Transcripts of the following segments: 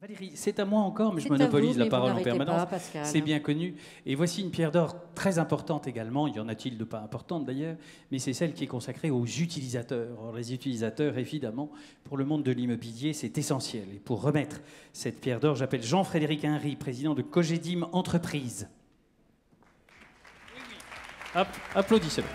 Valérie, c'est à moi encore, mais je C'est à monopolise vous, la mais parole vous en permanence. n'arrêtez pas, Pascal. C'est bien connu. Et voici une pierre d'or très importante également. Il y en a-t-il de pas importantes d'ailleurs, mais c'est celle qui est consacrée aux utilisateurs. Alors, les utilisateurs, évidemment, pour le monde de l'immobilier, c'est essentiel. Et pour remettre cette pierre d'or, j'appelle Jean-Frédéric Hinry, président de Cogedim Entreprises. Hop, applaudissez-le.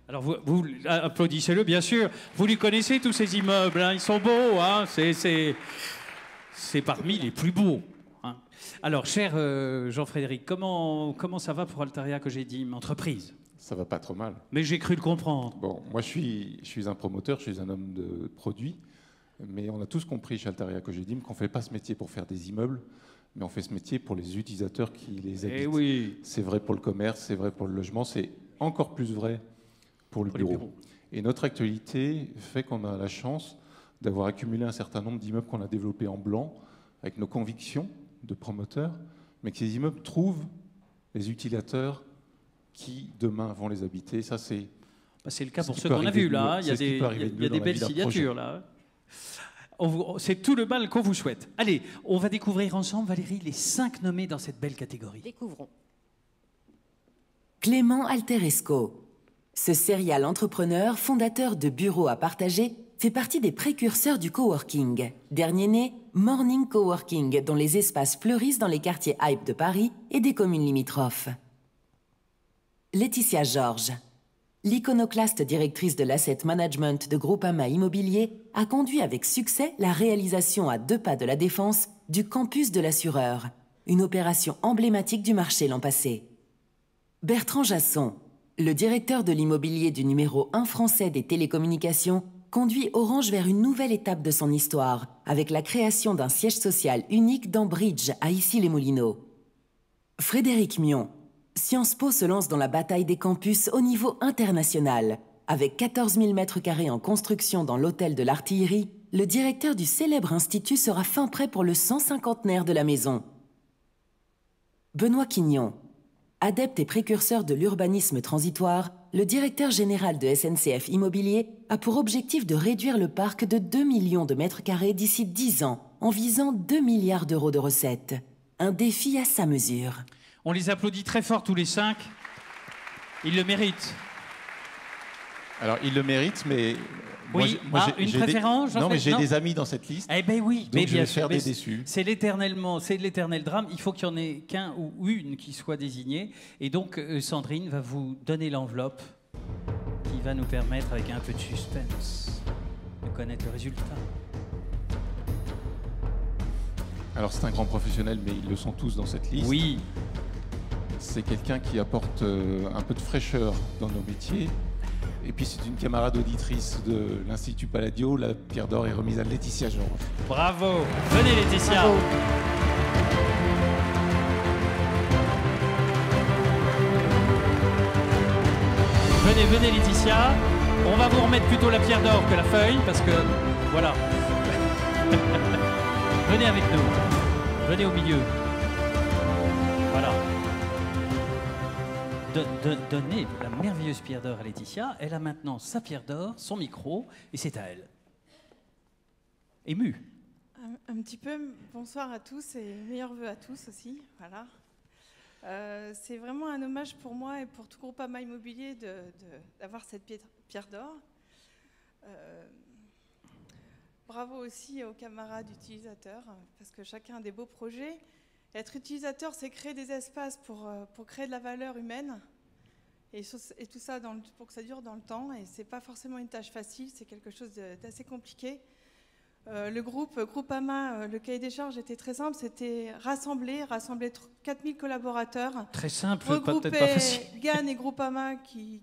Alors vous applaudissez-le, bien sûr. Vous lui connaissez tous ces immeubles, hein, ils sont beaux, hein, c'est parmi les plus beaux. Hein. Alors, cher Jean-Frédéric, comment ça va pour Altaria Cogedim Entreprises? Ça va pas trop mal. Mais j'ai cru le comprendre. Bon, moi je suis un promoteur, je suis un homme de produit, mais on a tous compris chez Altaria Cogedim qu'on ne fait pas ce métier pour faire des immeubles, mais on fait ce métier pour les utilisateurs qui les habitent. Eh oui. C'est vrai pour le commerce, c'est vrai pour le logement, c'est encore plus vrai pour le bureau. Et notre actualité fait qu'on a la chance d'avoir accumulé un certain nombre d'immeubles qu'on a développés en blanc, avec nos convictions de promoteurs, mais que ces immeubles trouvent les utilisateurs qui, demain, vont les habiter. Ça, c'est le cas pour ceux qu'on a vus, là. Il y a des belles signatures, là. C'est tout le mal qu'on vous souhaite. Allez, on va découvrir ensemble, Valérie, les 5 nommés dans cette belle catégorie. Découvrons. Clément Alteresco. Ce serial entrepreneur, fondateur de bureaux à partager, fait partie des précurseurs du coworking. Dernier né, Morning Coworking, dont les espaces fleurissent dans les quartiers hype de Paris et des communes limitrophes. Laetitia Georges. L'iconoclaste directrice de l'asset management de Groupama Immobilier a conduit avec succès la réalisation à 2 pas de la Défense du campus de l'assureur, une opération emblématique du marché l'an passé. Bertrand Jasson. Le directeur de l'immobilier du numéro 1 français des télécommunications conduit Orange vers une nouvelle étape de son histoire, avec la création d'un siège social unique dans Bridge, à Issy-les-Moulineaux. Frédéric Mion. Sciences Po se lance dans la bataille des campus au niveau international. Avec 14 000 m² en construction dans l'hôtel de l'Artillerie, le directeur du célèbre institut sera fin prêt pour le 150aire de la maison. Benoît Quignon. Adepte et précurseur de l'urbanisme transitoire, le directeur général de SNCF Immobilier a pour objectif de réduire le parc de 2 millions de mètres carrés d'ici 10 ans, en visant 2 milliards d'euros de recettes. Un défi à sa mesure. On les applaudit très fort tous les 5. Ils le méritent. Alors, ils le méritent, mais... Oui, une préférence? Non, mais j'ai des amis dans cette liste. Eh bien oui, donc mais je bien vais sûr, faire des déçus. C'est l'éternel drame. Il faut qu'il y en ait qu'un ou une qui soit désignée. Et donc, Sandrine va vous donner l'enveloppe qui va nous permettre, avec un peu de suspense, de connaître le résultat. Alors, c'est un grand professionnel, mais ils le sont tous dans cette liste. Oui. C'est quelqu'un qui apporte un peu de fraîcheur dans nos métiers. Et puis c'est une camarade auditrice de l'Institut Palladio. La pierre d'or est remise à Laetitia Georges. Bravo. Venez Laetitia. Bravo. Venez Laetitia. On va vous remettre plutôt la pierre d'or que la feuille, parce que... Voilà. Venez avec nous. Venez au milieu. Voilà. Donnez la merveilleuse pierre d'or à Laetitia. Elle a maintenant sa pierre d'or, son micro, et c'est à elle. Émue. Un petit peu, bonsoir à tous et meilleurs vœux à tous aussi. Voilà. C'est vraiment un hommage pour moi et pour tout Groupama Immobilier d'avoir cette pierre d'or. Bravo aussi aux camarades utilisateurs, parce que chacun a des beaux projets. Être utilisateur, c'est créer des espaces pour créer de la valeur humaine. Et tout ça pour que ça dure dans le temps. Et ce n'est pas forcément une tâche facile, c'est quelque chose d'assez compliqué. Le groupe Groupama, le cahier des charges était très simple, c'était rassembler 4000 collaborateurs. Très simple, regrouper peut-être pas facile. GAN et Groupama qui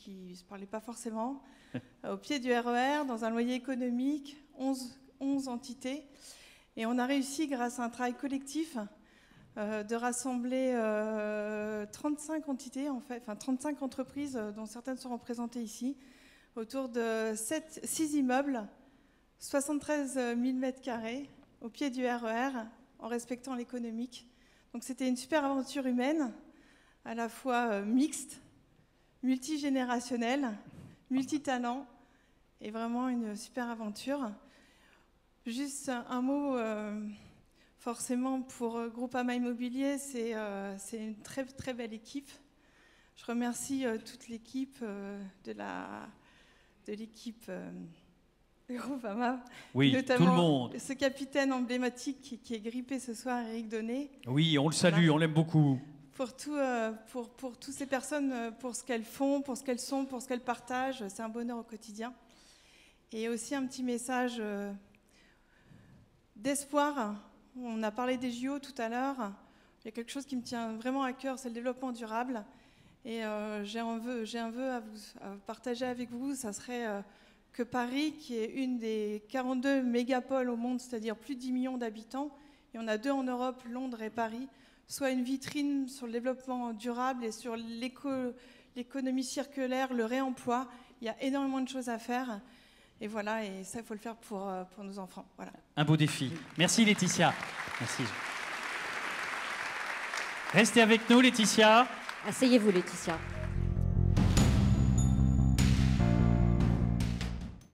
ne se parlaient pas forcément, au pied du RER, dans un loyer économique, 11 entités. Et on a réussi, grâce à un travail collectif, de rassembler 35 entités, en fait, enfin 35 entreprises, dont certaines sont représentées ici, autour de 6 immeubles, 73 000 m² au pied du RER, en respectant l'économique. Donc c'était une super aventure humaine, à la fois mixte, multigénérationnelle, multitalent, et vraiment une super aventure. Juste un mot, forcément pour Groupama Immobilier, c'est une très très belle équipe. Je remercie toute l'équipe de l'équipe Groupama, oui, notamment tout le monde. Ce capitaine emblématique qui est grippé ce soir, Eric Donnet. Oui, on le salue, voilà. On l'aime beaucoup. Pour toutes ces personnes, pour ce qu'elles font, pour ce qu'elles sont, pour ce qu'elles partagent, c'est un bonheur au quotidien. Et aussi un petit message d'espoir. On a parlé des JO tout à l'heure. Il y a quelque chose qui me tient vraiment à cœur, c'est le développement durable. Et j'ai un vœu à partager avec vous, ça serait que Paris, qui est une des 42 mégapoles au monde, c'est-à-dire plus de 10 millions d'habitants, et on a 2 en Europe, Londres et Paris, soit une vitrine sur le développement durable et sur l'économie circulaire, le réemploi. Il y a énormément de choses à faire. Et voilà, et ça, il faut le faire pour nos enfants. Voilà. Un beau défi. Merci Laetitia. Merci. Restez avec nous Laetitia. Asseyez-vous Laetitia.